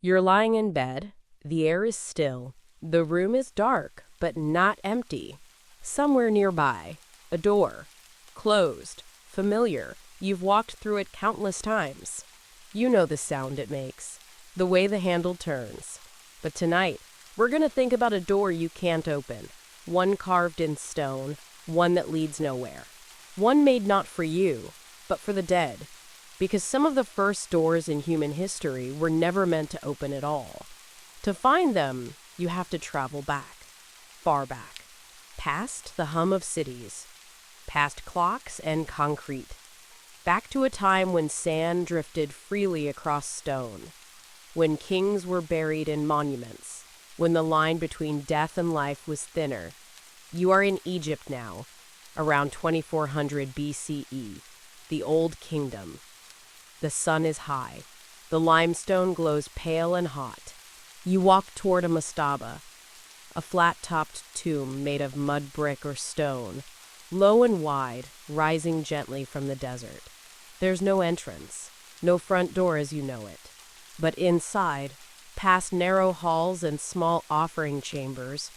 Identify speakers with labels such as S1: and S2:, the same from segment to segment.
S1: You're lying in bed. The air is still. The room is dark, but not empty. Somewhere nearby, a door. Closed. Familiar. You've walked through it countless times. You know the sound it makes, the way the handle turns. But tonight, we're going to think about a door you can't open. One carved in stone, one that leads nowhere. One made not for you, but for the dead. Because some of the first doors in human history were never meant to open at all. To find them, you have to travel back, far back, past the hum of cities, past clocks and concrete, back to a time when sand drifted freely across stone, when kings were buried in monuments, when the line between death and life was thinner. You are in Egypt now, around 2400 BCE, the Old Kingdom. The sun is high. The limestone glows pale and hot. You walk toward a mastaba, a flat-topped tomb made of mud brick or stone, low and wide, rising gently from the desert. There's no entrance, no front door as you know it. But inside, past narrow halls and small offering chambers,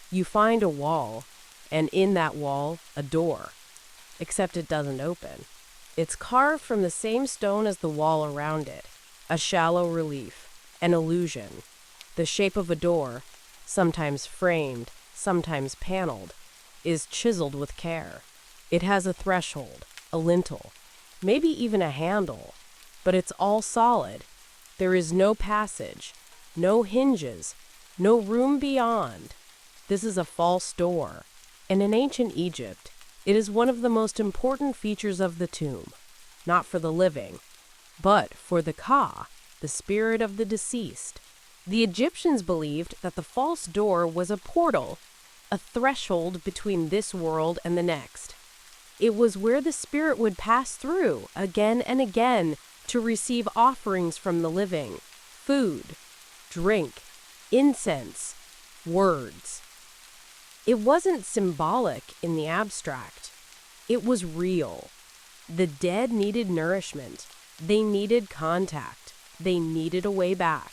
S1: you find a wall, and in that wall, a door. Except it doesn't open. It's carved from the same stone as the wall around it, a shallow relief, an illusion. The shape of a door, sometimes framed, sometimes paneled, is chiseled with care. It has a threshold, a lintel, maybe even a handle, but it's all solid. There is no passage, no hinges, no room beyond. This is a false door, and in ancient Egypt, it is one of the most important features of the tomb, not for the living, but for the Ka, the spirit of the deceased. The Egyptians believed that the false door was a portal, a threshold between this world and the next. It was where the spirit would pass through again and again to receive offerings from the living, food, drink, incense, words. It wasn't symbolic in the abstract. It was real. The dead needed nourishment. They needed contact. They needed a way back.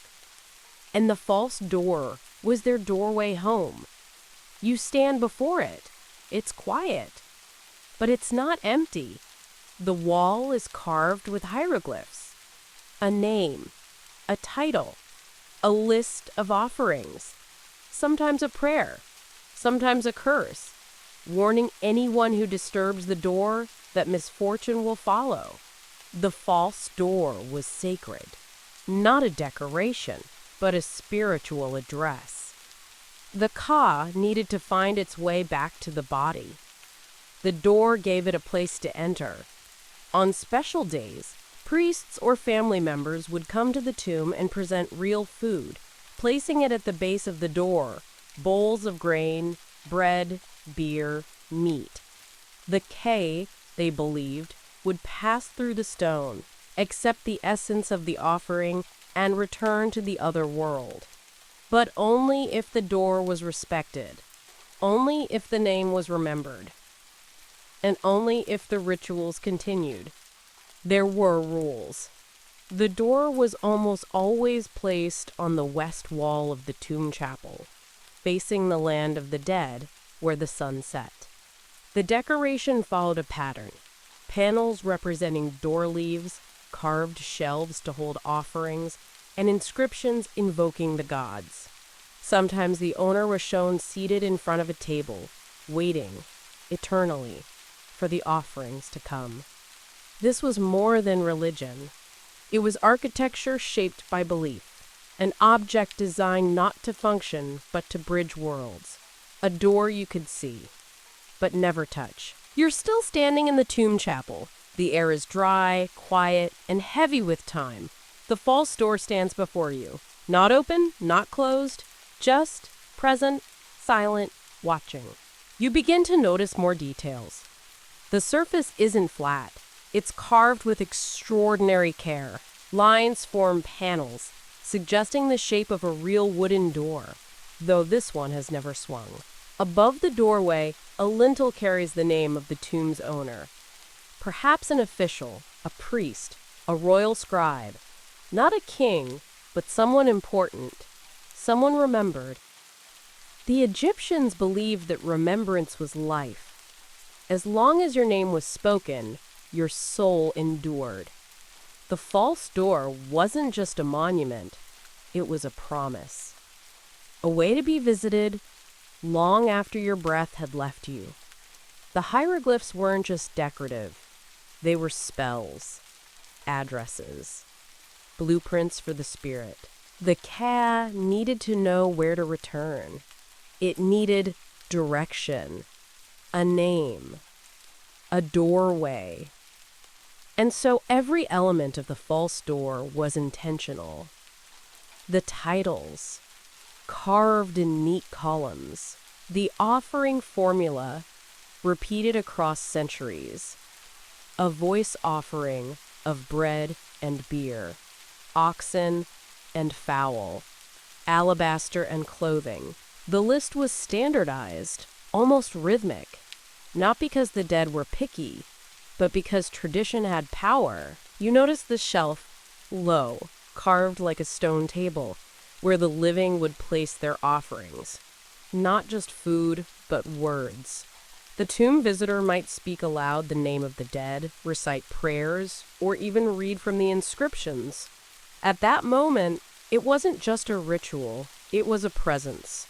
S1: And the false door was their doorway home. You stand before it. It's quiet. But it's not empty. The wall is carved with hieroglyphs. A name, a title, a list of offerings, sometimes a prayer, sometimes a curse, warning anyone who disturbs the door that misfortune will follow. The false door was sacred, not a decoration, but a spiritual address. The Ka needed to find its way back to the body. The door gave it a place to enter. On special days, priests or family members would come to the tomb and present real food, placing it at the base of the door, bowls of grain, bread, beer, meat. The K, they believed, would pass through the stone, accept the essence of the offering, and return to the other world. But only if the door was respected, only if the name was remembered, and only if the rituals continued. There were rules. The door was almost always placed on the west wall of the tomb chapel, facing the land of the dead, where the sun set. The decoration followed a pattern. Panels representing door leaves, carved shelves to hold offerings, and inscriptions invoking the gods. Sometimes the owner was shown seated in front of a table, waiting, eternally, for the offerings to come. This was more than religion. It was architecture shaped by belief, an object designed not to function but to bridge worlds, a door you could see, but never touch. You're still standing in the tomb chapel. The air is dry, quiet, and heavy with time. The false door stands before you, not open, not closed, just present, silent, watching. You begin to notice more details. The surface isn't flat. It's carved with extraordinary care. Lines form panels, suggesting the shape of a real wooden door, though this one has never swung. Above the doorway, a lintel carries the name of the tomb's owner. Perhaps an official, a priest, a royal scribe. Not a king, but someone important, someone remembered. The Egyptians believed that remembrance was life. As long as your name was spoken, your soul endured. The false door wasn't just a monument, it was a promise. A way to be visited long after your breath had left you. The hieroglyphs weren't just decorative, they were spells, addresses, blueprints for the spirit. The Ka needed to know where to return. It needed direction, a name, a doorway. And so every element of the false door was intentional. The titles, carved in neat columns, the offering formula repeated across centuries, a voice offering of bread and beer, oxen and fowl, alabaster and clothing. The list was standardized, almost rhythmic, not because the dead were picky, but because tradition had power. You notice the shelf, low, carved like a stone table, where the living would place their offerings. Not just food, but words. The tomb visitor might speak aloud the name of the dead, recite prayers, or even read from the inscriptions. At that moment, it wasn't just a ritual, it was a presence.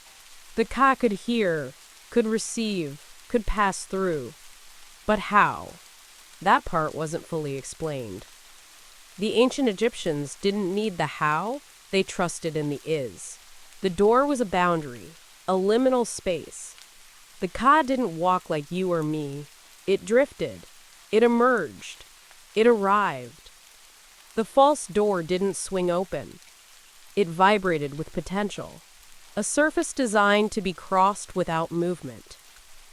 S1: The Ka could hear, could receive, could pass through. But how? That part wasn't fully explained. The ancient Egyptians didn't need the how, they trusted in the is. The door was a boundary, a liminal space. The Ka didn't walk like you or me. It drifted. It emerged. It arrived. The false door didn't swing open. It vibrated with potential. A surface designed to be crossed without movement.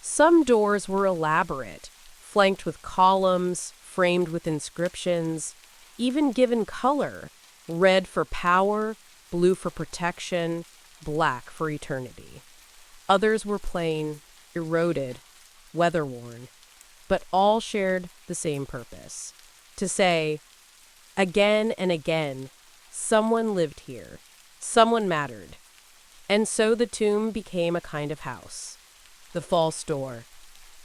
S1: Some doors were elaborate, flanked with columns, framed with inscriptions, even given color, red for power, blue for protection, black for eternity. Others were plain, eroded, weather-worn, but all shared the same purpose. To say, again and again, someone lived here, someone mattered. And so the tomb became a kind of house. The false door,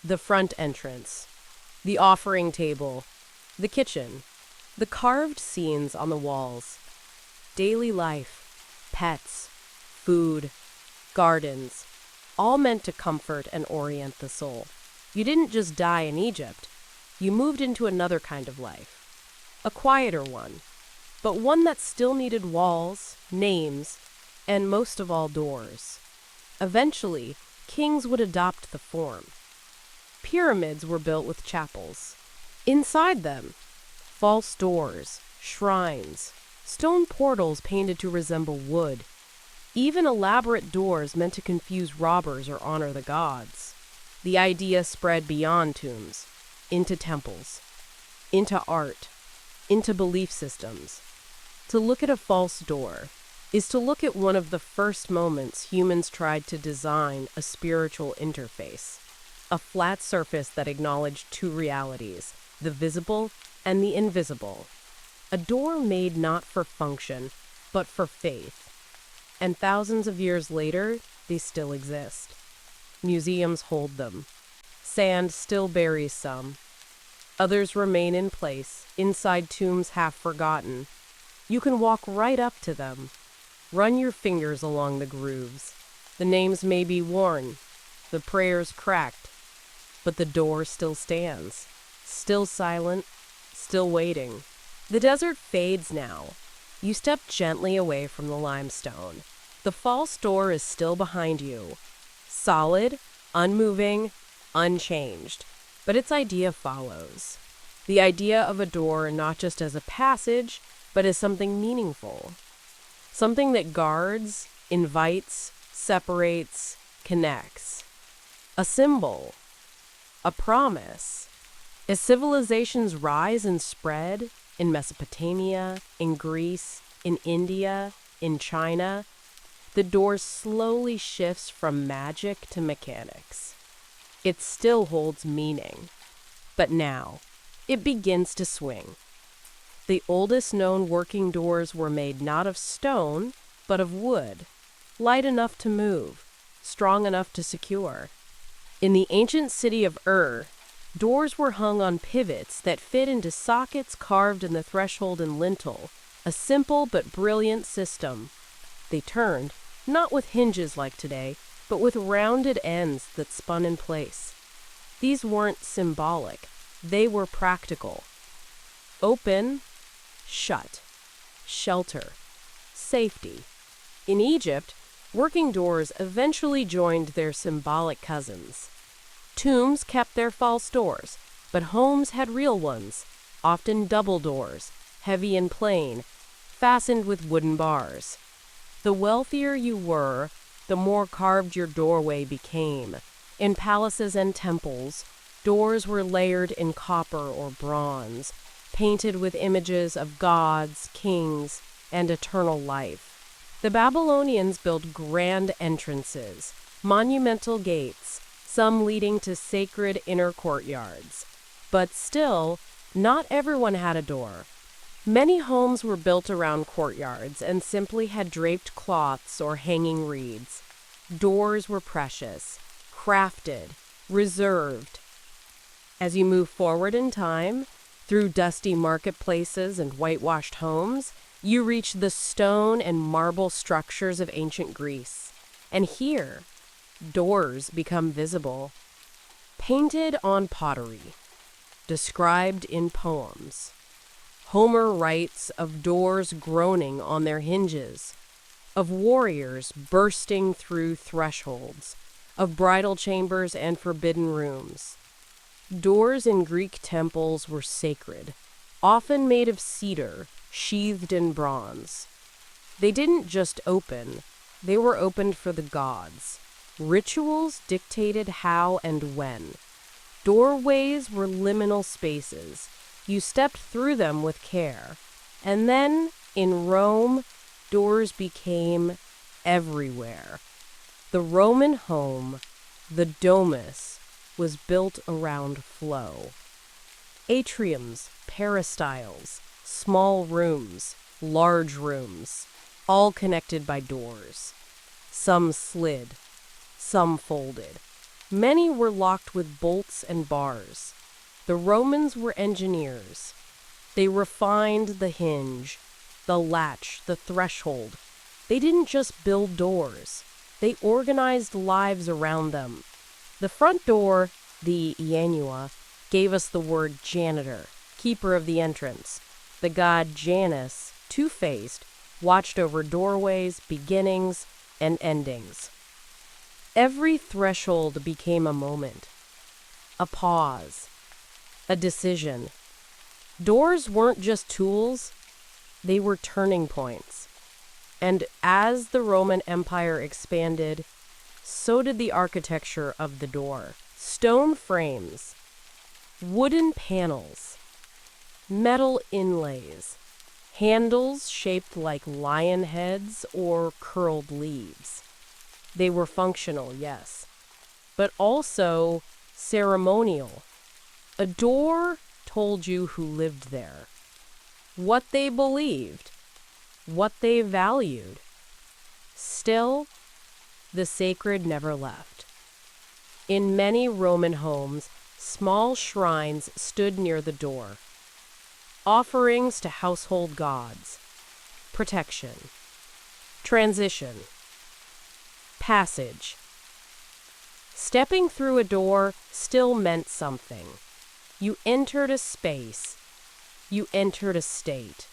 S1: the front entrance, the offering table, the kitchen, the carved scenes on the walls, daily life, pets, food, gardens, all meant to comfort and orient the soul. You didn't just die in Egypt, you moved into another kind of life, a quieter one, but one that still needed walls, names, and most of all doors. Eventually, kings would adopt the form. Pyramids were built with chapels. Inside them, false doors, shrines, stone portals painted to resemble wood, even elaborate doors meant to confuse robbers or honor the gods. The idea spread beyond tombs, into temples, into art, into belief systems. To look at a false door is to look at one of the first moments humans tried to design a spiritual interface, a flat surface that acknowledged two realities, the visible and the invisible. A door made not for function, but for faith. And thousands of years later, they still exist. Museums hold them. Sand still buries some. Others remain in place, inside tombs half forgotten. You can walk right up to them. Run your fingers along the grooves. The names may be worn, the prayers cracked, but the door still stands, still silent, still waiting. The desert fades now. You step gently away from the limestone. The false door is still behind you, solid, unmoving, unchanged, but its idea follows. The idea of a door not just as a passage, but as something meaningful. Something that guards, invites, separates, connects. A symbol. A promise. As civilizations rise and spread, in Mesopotamia, in Greece, in India, in China, the door slowly shifts from magic to mechanics. It still holds meaning, but now it begins to swing. The The oldest known working doors were made not of stone, but of wood, light enough to move, strong enough to secure. In the ancient city of doors were hung on pivots that fit into sockets carved in the threshold and lintel, a simple but brilliant system. They turned, not with hinges like today, but with rounded ends that spun in place. These weren't symbolic, they were practical. Open, shut, shelter, safety. In Egypt, working doors eventually joined their symbolic cousins. Tombs kept their false doors, but homes had real ones, often double doors, heavy and plain, fastened with wooden bars. The wealthier you were, the more carved your doorway became. In palaces and temples, doors were layered in copper or bronze, painted with images of gods, kings, and eternal life. The Babylonians built grand entrances, monumental gates, some leading to sacred inner courtyards. But still, not everyone had a door. Many homes were built around courtyards and simply had draped cloths or hanging reeds. Doors were precious, crafted, reserved. As you move forward in time, through dusty marketplaces and whitewashed homes, you reach the stone and marble structures of ancient Greece. And here, doors become visible, painted on pottery, described in poems. Homer writes of doors groaning on their hinges, of warriors bursting through thresholds, of bridal chambers and forbidden rooms. Doors in Greek temples were sacred, often made of cedar, sheathed in bronze. They didn't just open, they were opened for the gods. Rituals dictated how and when. Doorways were liminal spaces. You stepped through them with care. And then, in Rome, doors became everywhere. The Roman home, the domus, was built around flow. Atriums, peristyles, small rooms, large rooms, all connected by doors. Some slid, some folded. Many were locked with bolts and bars. The Romans were engineers. They refined the hinge, the latch, the threshold. They didn't just build doors. They organized lives around them. The front door, the Ianua, gave us the word janitor, keeper of the entrance. The god Janus, two-faced, watched over doorways, beginnings, and endings. Every threshold became a moment, a pause, a decision. Doors weren't just tools, they were turning points. And as the Roman Empire expanded, so did the architecture of the door. Stone frames, wooden panels, metal inlays, handles shaped like lion heads or curled leaves. They were functional, yes, but also ceremonial. A door told you who lived there, what they believed, what they valued. Still, the sacred never left. In many Roman homes, small shrines stood near the door. Offerings to household gods. Protection. Transition. Passage. Stepping through a door still meant something. You entered a space. You entered a state.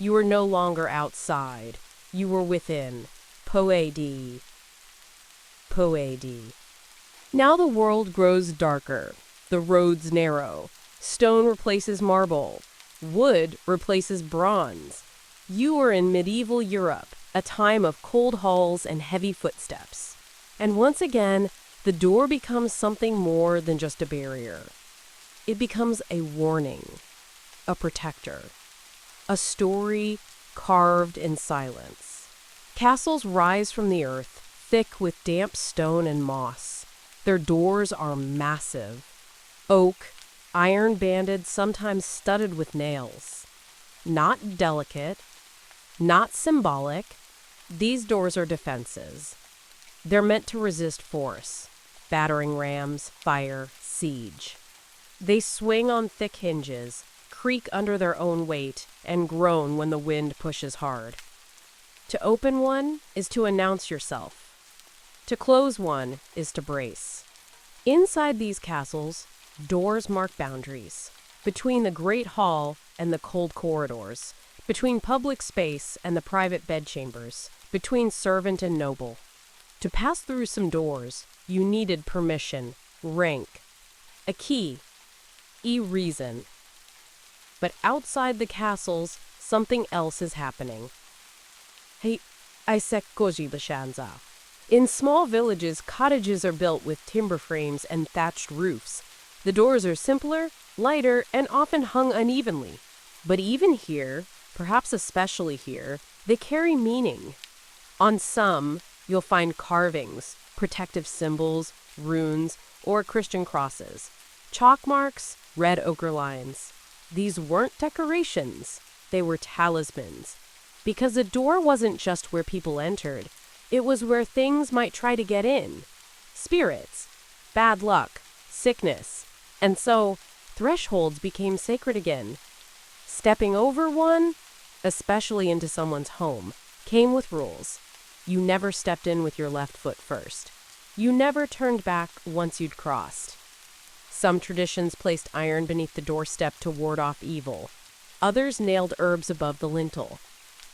S1: You were no longer outside. You were within. Poedi. Poedi. Now the world grows darker. The roads narrow. Stone replaces marble. Wood replaces bronze. You are in medieval Europe, a time of cold halls and heavy footsteps. And once again, the door becomes something more than just a barrier. It becomes a warning, a protector, a story carved in silence. Castles rise from the earth, thick with damp stone and moss. Their doors are massive, oak, iron-banded, sometimes studded with nails. not delicate, not symbolic. These doors are defenses. They're meant to resist force, battering rams, fire, siege. They swing on thick hinges, creak under their own weight, and groan when the wind pushes hard. To open one is to announce yourself. To close one is to brace. Inside these castles, doors mark boundaries. Between the great hall and the cold corridors, between public space and the private bedchambers, between servant and noble. To pass through some doors, you needed permission, rank, a key, reason. But outside the castles, something else is happening. Hey, I così lascianza. In small villages, cottages are built with timber frames and thatched roofs. The doors are simpler, lighter, and often hung unevenly. But even here, perhaps especially here, they carry meaning. On some, you'll find carvings, protective symbols, runes, or Christian crosses. Chalk marks, red ochre lines. These weren't decorations, they were talismans. Because a door wasn't just where people entered, it was where things might try to get in. Spirits, bad luck, sickness. And so, thresholds became sacred again. Stepping over one, especially into someone's home, came with rules. You never stepped in with your left foot first. You never turned back once you'd crossed. Some traditions placed iron beneath the doorstep to ward off evil. Others nailed herbs above the lintel.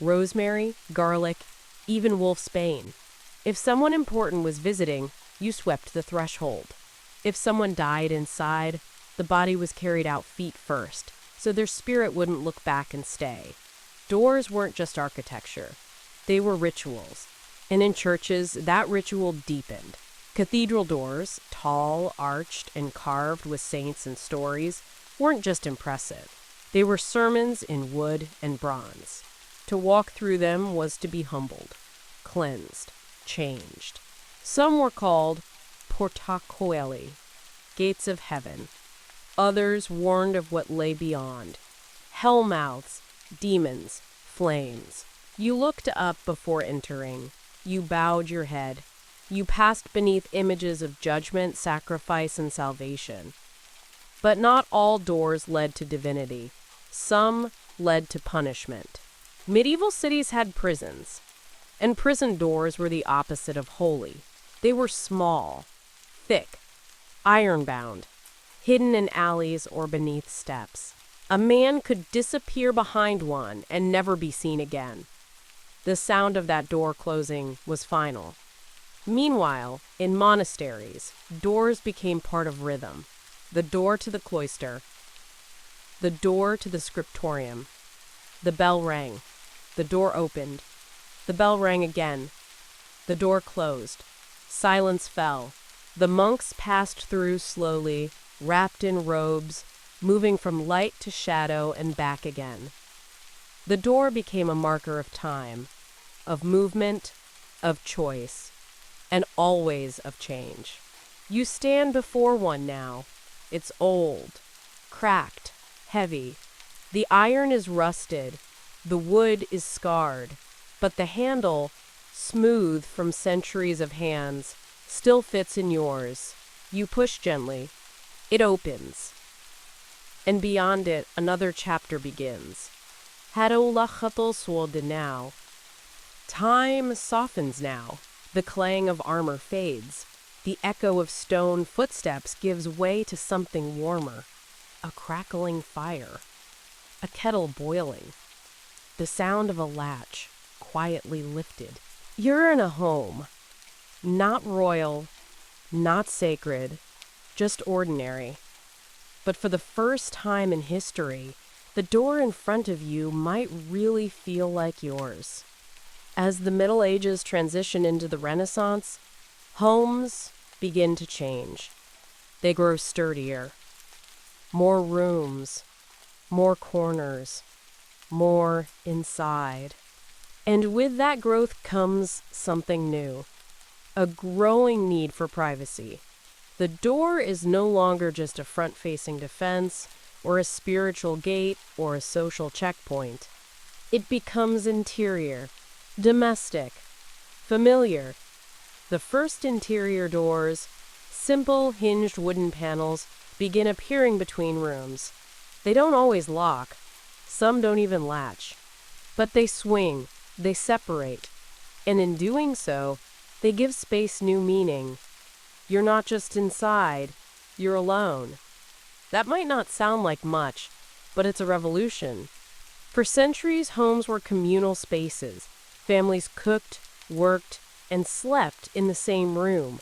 S1: Rosemary, garlic, even wolfsbane. If someone important was visiting, you swept the threshold. If someone died inside, the body was carried out feet first, so their spirit wouldn't look back and stay. Doors weren't just architecture. They were rituals. And in churches, that ritual deepened. Cathedral doors, tall, arched, and carved with saints and stories, weren't just impressive. They were sermons in wood and bronze. To walk through them was to be humbled, cleansed, changed. Some were called portacoeli, gates of heaven. Others warned of what lay beyond. Hell mouths, demons, flames. You looked up before entering. You bowed your head. You passed beneath images of judgment, sacrifice, and salvation. But not all doors led to divinity. Some led to punishment. Medieval cities had prisons, and prison doors were the opposite of holy. They were small, thick, iron-bound, hidden in alleys or beneath steps. A man could disappear behind one and never be seen again. The sound of that door closing was final. Meanwhile, in monasteries, doors became part of rhythm. The door to the cloister, the door to the scriptorium. The bell rang. The door opened. The bell rang again. The door closed. Silence fell. The monks passed through slowly, wrapped in robes, moving from light to shadow and back again. The door became a marker of time, of movement, of choice, and always of change. You stand before one now. It's old, cracked, heavy. The iron is rusted, the wood is scarred, but the handle, smooth from centuries of hands, still fits in yours. You push gently. It opens. And beyond it, another chapter begins. Now. Time softens now. The clang of armor fades. The echo of stone footsteps gives way to something warmer. A crackling fire. A kettle boiling. The sound of a latch, quietly lifted. You're in a home. Not royal, not sacred, just ordinary. But for the first time in history, the door in front of you might really feel like yours. As the Middle Ages transition into the Renaissance, homes begin to change. They grow sturdier. More rooms, more corners, more inside. And with that growth comes something new, a growing need for privacy. The door is no longer just a front-facing defense or a spiritual gate, or a social checkpoint. It becomes interior, domestic, familiar. The first interior doors, simple hinged wooden panels, begin appearing between rooms. They don't always lock. Some don't even latch. But they swing, they separate, and in doing so, they give space new meaning. You're not just inside, you're alone. That might not sound like much, but it's a revolution. For centuries, homes were communal spaces. Families cooked, worked, and slept in the same room.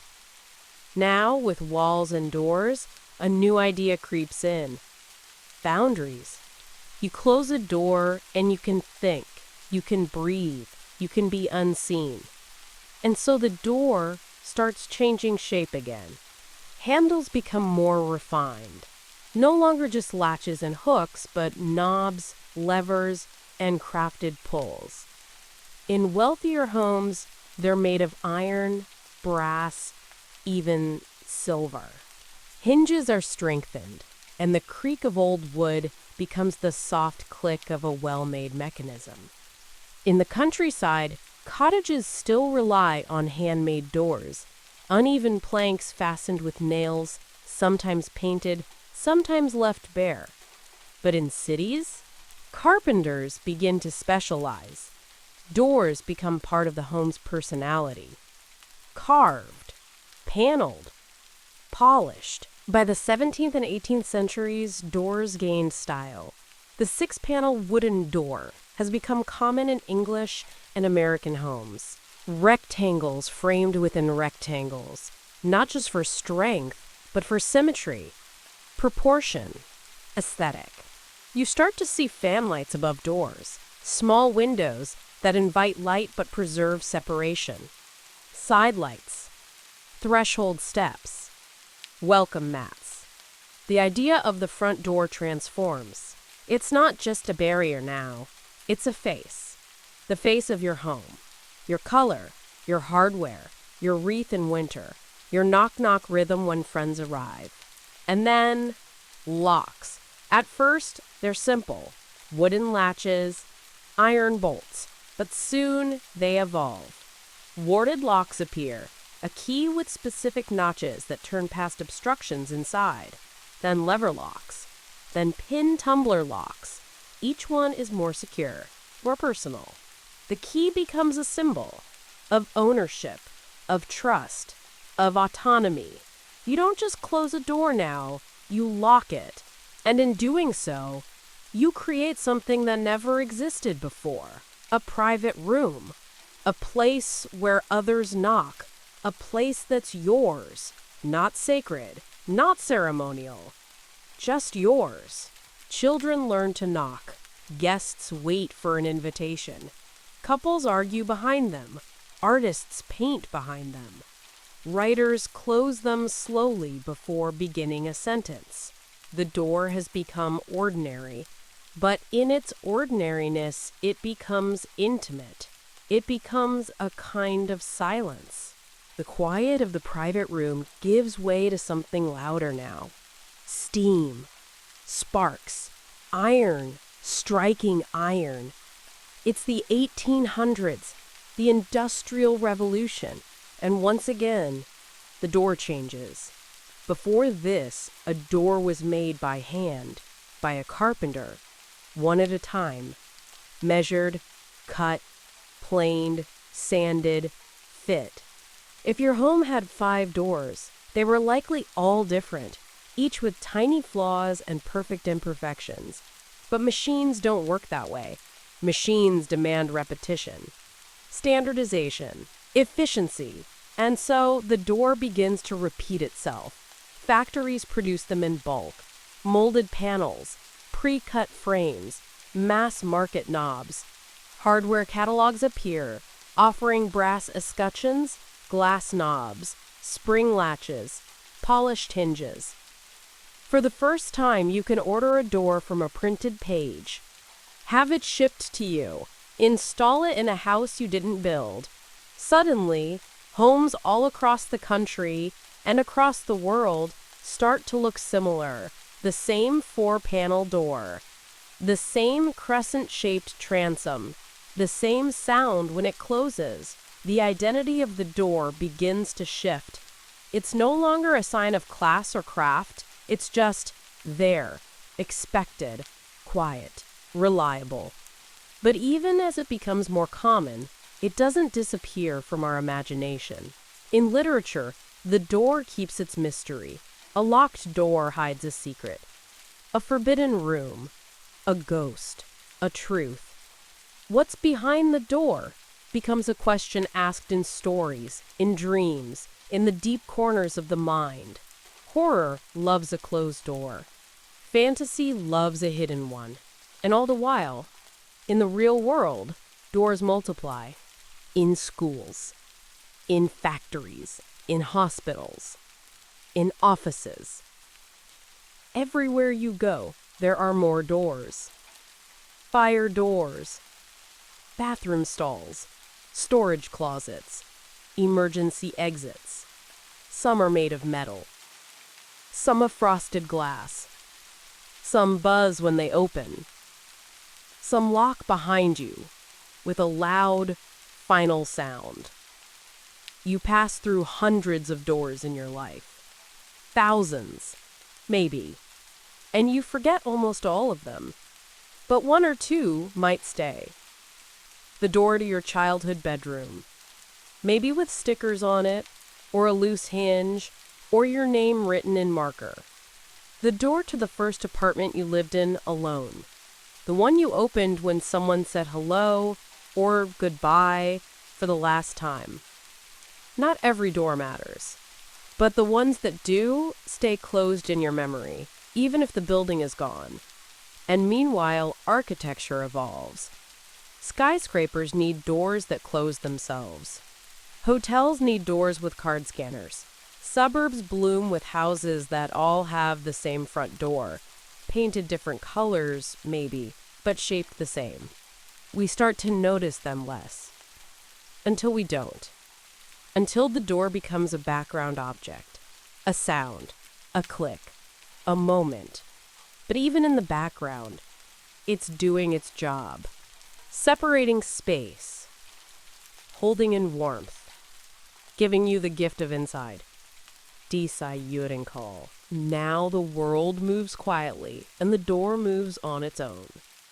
S1: Now, with walls and doors, a new idea creeps in. Boundaries. You close a door and you can think, you can breathe, you can be unseen. And so the door starts changing shape again. Handles become more refined. No longer just latches and hooks, but knobs, levers, and crafted pulls. In wealthier homes, they're made of iron, brass, even silver. Hinges are strengthened, and the creak of old wood becomes the soft click of a well-made mechanism. In the countryside, cottages still rely on handmade doors, uneven planks fastened with nails, sometimes painted, sometimes left bare. But in cities, carpenters begin to specialize. Doors become part of the home's personality. Carved, paneled, polished. By the 17th and 18th centuries, doors gained style. The six-panel wooden door has become common in English and American homes. Rectangles framed within rectangles, not just for strength, but for symmetry, proportion, aesthetic. You start to see fanlights above doors, small windows that invite light but preserve separation, side lights, threshold steps, welcome mats. The idea of the front door transforms. It's not just a barrier now, it's a face. The face of your home. Your color, your hardware, your wreath in winter, your knock-knock rhythm when friends arrive. And then, locks. At first, they're simple. Wooden latches, iron bolts. But soon, they evolve. Warded locks appear, a key with specific notches that turn past obstructions inside. Then lever locks. Then pin tumbler locks. Each one is more secure, more personal. The key becomes a symbol of ownership, of trust, of autonomy. You don't just close a door now, you lock it. And in doing so, you create something that never existed before. A private room, a place where others knock, a place that's yours, not sacred, not ceremonial, just yours. Children learn to knock. Guests wait for an invitation. Couples argue behind them. Artists paint behind them. Writers close them slowly before beginning a sentence. The door has become ordinary, but in its ordinariness, it becomes intimate. It becomes a kind of silence. The quiet of the private room gives way to something louder now. Steam, sparks, iron, striking iron. It's the 1800s, the Industrial Revolution, and once again, the door changes. Before this, a door was made by hand, by a carpenter, one at a time, measured, cut, planed, sanded, fit. If your home had 5 doors, they were likely all different, each with tiny flaws and perfect imperfections. But machines don't work that way. Machines demand repetition, standardization, efficiency, and so the door begins to repeat itself. Factories produce them in bulk, molded panels, pre-cut frames, mass-market knobs. Hardware catalogs appear, offering brass escutcheons, glass knobs, spring latches, polished hinges. For the first time, you can order a door from a printed page. Have it shipped to you. Install it in a house you didn't build. Suddenly, homes all across the country and across the world start to look similar. the same four-panel door, the same crescent-shaped transom, the same sound when it closes. The identity of the door begins to shift. It's no longer a sign of class or craft. It's just there, expected, quiet, reliable. But even as it becomes more common, it doesn't disappear from our imagination. In literature, the door keeps its mystery. A locked door hides a secret. A forbidden room, a ghost, a truth. What's behind the door becomes a question asked in stories, in dreams, in the deep corners of the mind. Horror loves a closed door. Fantasy loves a hidden one. And all the while, in the real world, doors multiply. In schools, in factories, in hospitals, in offices. Everywhere you go, there are more doors. Fire doors, bathroom stalls, storage closets, emergency exits. Some are made of metal. Some of frosted glass. Some buzz when they open. Some lock behind you with a loud, final sound. You pass through hundreds of doors in your life. Thousands, maybe. And you forget almost all of them. But one or two might stay. The door to your childhood bedroom, maybe with stickers on it, or a loose hinge, or your name written in marker. The door to the first apartment you lived in alone. The one you opened when someone said hello or goodbye for the last time. Not every door matters, but the ones that do stay closed in your memory, even if the building is gone. And meanwhile, architecture evolves. Skyscrapers need doors that close themselves. Hotels need doors with card scanners. Suburbs bloom with houses that all have the same front door, painted different colors, maybe, but shaped the same. We start to notice them less. Until we don't. Until the door becomes a background object, a sound, a click, a moment. But even in the background, it's doing its job. Separating space, holding in warmth, giving you the gift of inside. Call. Now the world moves quietly, and the door moves on its own.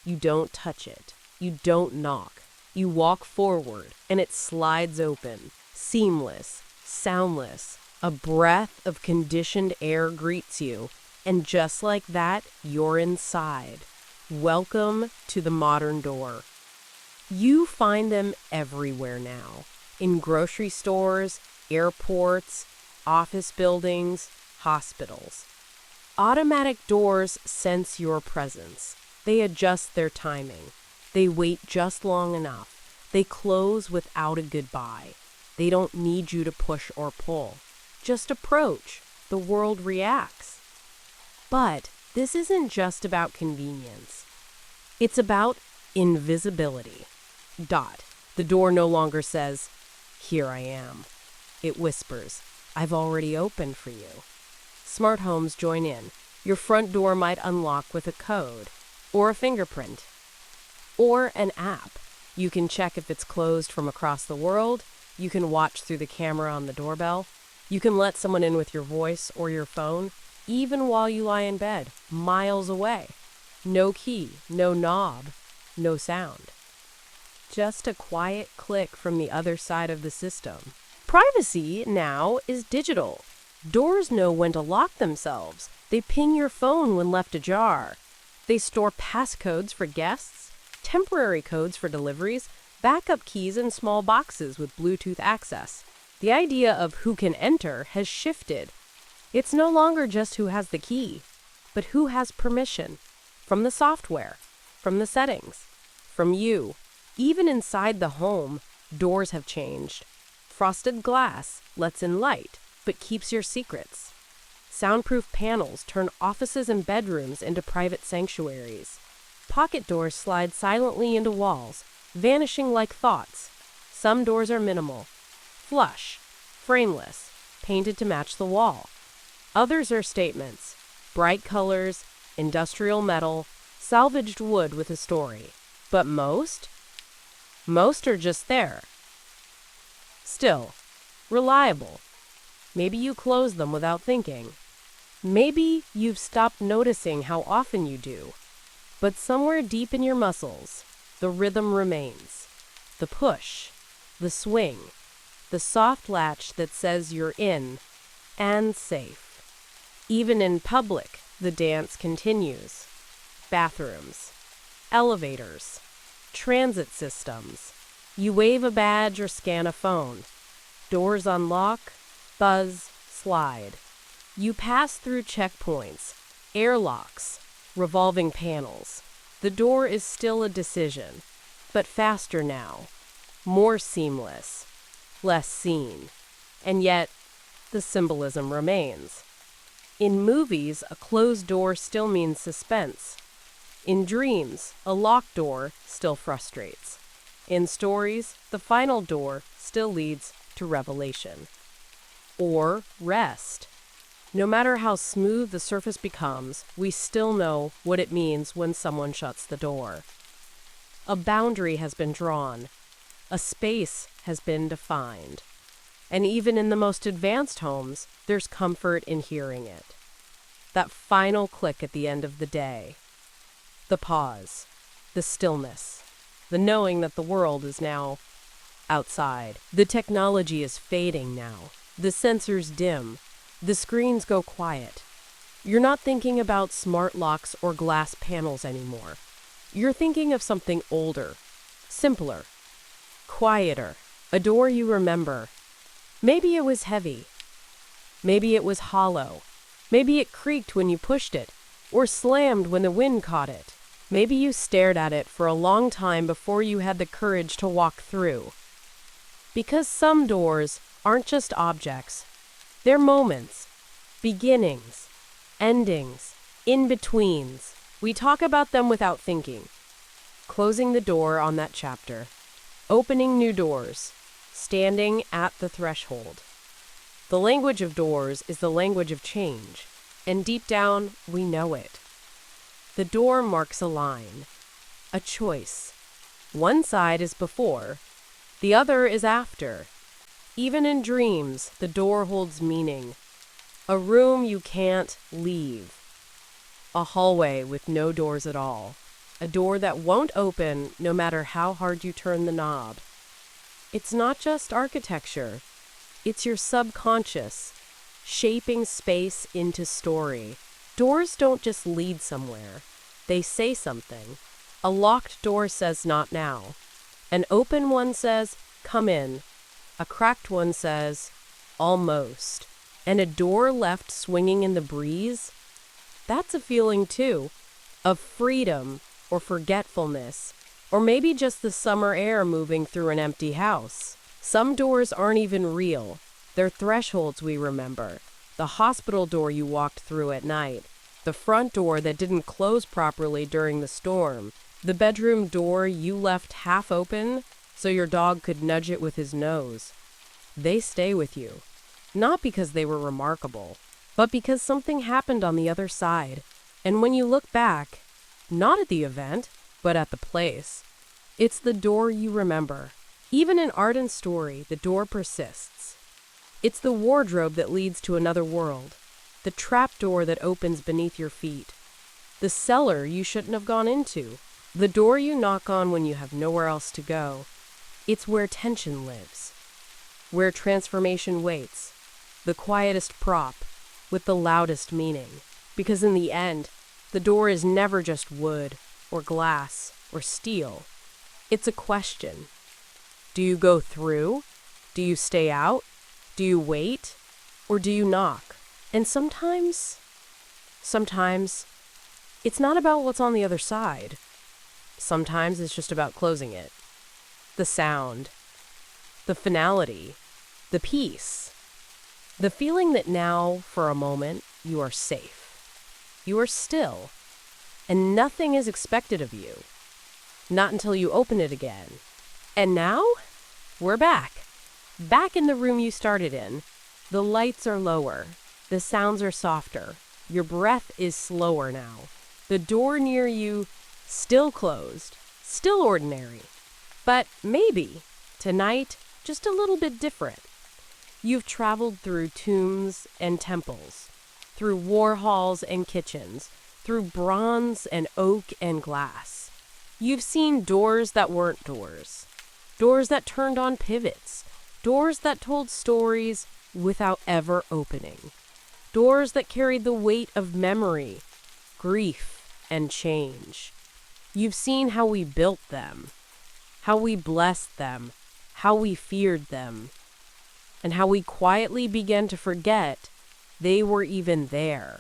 S1: You don't touch it. You don't knock. You walk forward, and it slides open, seamless, soundless. A breath of conditioned air greets you, and just like that, you're inside. Welcome to the modern door. You find them everywhere now, in grocery stores, airports, office buildings, hospitals. Automatic doors sense your presence. They adjust their timing. They wait just long enough. They close without a goodbye. They don't need you to push or pull. Just approach. The world reacts. But this isn't just about convenience. It's about invisibility. The door no longer says, "Here I am." It whispers, "I've already opened for you." Smart homes join in. Your front door might unlock with a code, or a fingerprint, or an app. You can check if it's closed from across the world. You can watch through the camera on the doorbell. You can let someone in with your voice or your phone, even while you lie in bed, miles away. No key, no knob, no sound. Just a quiet click from the other side of the system. Privacy now is digital. Doors know when to lock themselves. They ping your phone when left ajar. They store passcodes for guests, temporary codes for deliveries, backup keys in small boxes with Bluetooth access. The idea of who can enter has shifted. It's no longer just who has the key, but who has permission. From the software, from the settings, from you. Even inside the home, doors have changed. Frosted glass lets in light, but keeps your secrets. Soundproof panels turn offices and bedrooms into private sanctuaries. Pocket doors slide silently into walls, vanishing like thoughts. Some doors are minimal, flush, frameless, painted to match the wall. Others are statements, Bright colors, industrial metal, salvaged wood with a story. But most are just there. Still, reliable. Maybe you close them without thinking. Maybe you've stopped noticing how often you do. But somewhere deep in your muscles, the rhythm remains. The push, the swing, the soft latch that says you're in and safe. Even in public, the dance continues. Bathrooms, elevators, transit systems. You wave a badge or scan a phone. Doors unlock, buzz, slide. You pass through checkpoints, airlocks, revolving panels. The door is still a decision, but faster now, more seamless, less seen. And yet, the symbolism remains. In movies, a closed door still means suspense. In dreams, a locked door still frustrates. In stories, the final door still leads to revelation. Or rest. No matter how smooth the surface becomes, we still know what it means when someone shuts the door. A boundary has been drawn. A space has been defined. And even in the most advanced homes, there's comfort in hearing it. That final click at the end of the day. The pause. The stillness. The knowing that the world is now outside. The technology is fading now. The sensors dim. The screens go quiet. You're not thinking about smart locks or glass panels anymore. You're thinking of something older, simpler, quieter, a door you remember. Maybe it was heavy. Maybe it was hollow. Maybe it creaked when you pushed it, or slammed when the wind caught it. Maybe you stared at it for a long time before you had the courage to walk through. Because some doors aren't just objects. They're moments, beginnings, endings, in-betweens. We talk about them without thinking. Closing the door on that chapter. Opening new doors. Standing at the threshold. The language of doors is the language of change, and deep down, we know it. The door marks a line, a choice. One side is before, the other is after. Even in dreams, the door holds meaning. A room you can't leave. A hallway with no doors at all. A door that won't open no matter how hard you turn the knob. It's not just architecture. It's your subconscious, shaping space into story. Doors don't just lead somewhere. They say something. A locked door says not now. An open one says, come in. A cracked one says, almost. And a door left swinging in the breeze? That's a feeling too, of freedom or forgetfulness, or maybe just the summer air moving through an empty house. Some doors aren't even real. They're thresholds we remember. The hospital door you walked through at night. The front door that didn't close properly during the storm. The bedroom door you left half open so your dog could nudge it with his nose. They stay with you. Not because they were remarkable, but because something happened on the other side. And when you look back, not at the event, but at the place, it's the door you remember. Even in art and story, the door persists. It's the wardrobe that leads to another world, the trap door that opens beneath your feet, the cellar you shouldn't have gone into, the door you knock on when you have nowhere else to go. It's where tension lives, where transformation waits, the quietest prop with the loudest meaning. Because in the end, the door is never just wood or glass or steel. It's a question. Do you go through? Do you stay out? Do you wait? Or do you knock? And sometimes, it's not about what's on the other side. Sometimes it's just about closing it. The sound, the finality, the peace, the feeling that now, for a moment, you are safe. You are still, and nothing is expected of you. Not until you open it again. And now, we're back. Back in the room you started in. The lights are lower. The sounds are softer. Your breath is slower now. The door near you, still closed, still ordinary. But maybe, tonight, just a little bit different. You've traveled through tombs and temples, through war halls and kitchens, through bronze and oak and glass. You've seen doors that weren't doors, doors that turned on pivots, doors that told stories without ever opening, doors that carried the weight of memory, grief, and change. You've seen how we built them, how we blessed them, how we feared them, and how we quietly began to forget they were even there.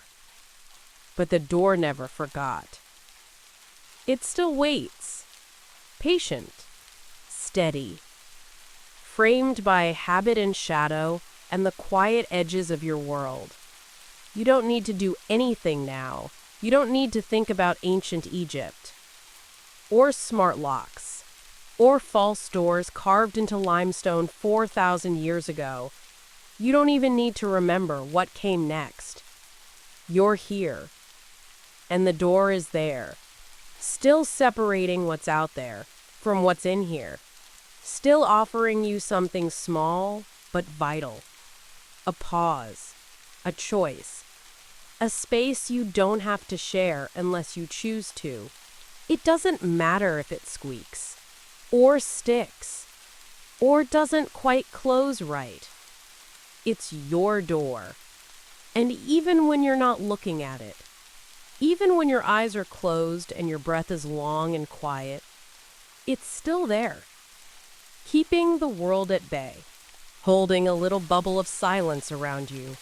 S1: But the door never forgot. It still waits, patient, steady, framed by habit and shadow and the quiet edges of your world. You don't need to do anything now. You don't need to think about ancient Egypt, or smart locks, or false doors carved into limestone 4,000 years ago. You don't even need to remember what came next. You're here, and the door is there, still separating what's out there from what's in here, still offering you something small but vital. A pause, a choice, a space you don't have to share unless you choose to. It doesn't matter if it squeaks, or sticks, or doesn't quite close right. It's your door. And even when you're not looking at it, even when your eyes are closed and your breath is long and quiet, it's still there, keeping the world at bay, holding a little bubble of silence around you,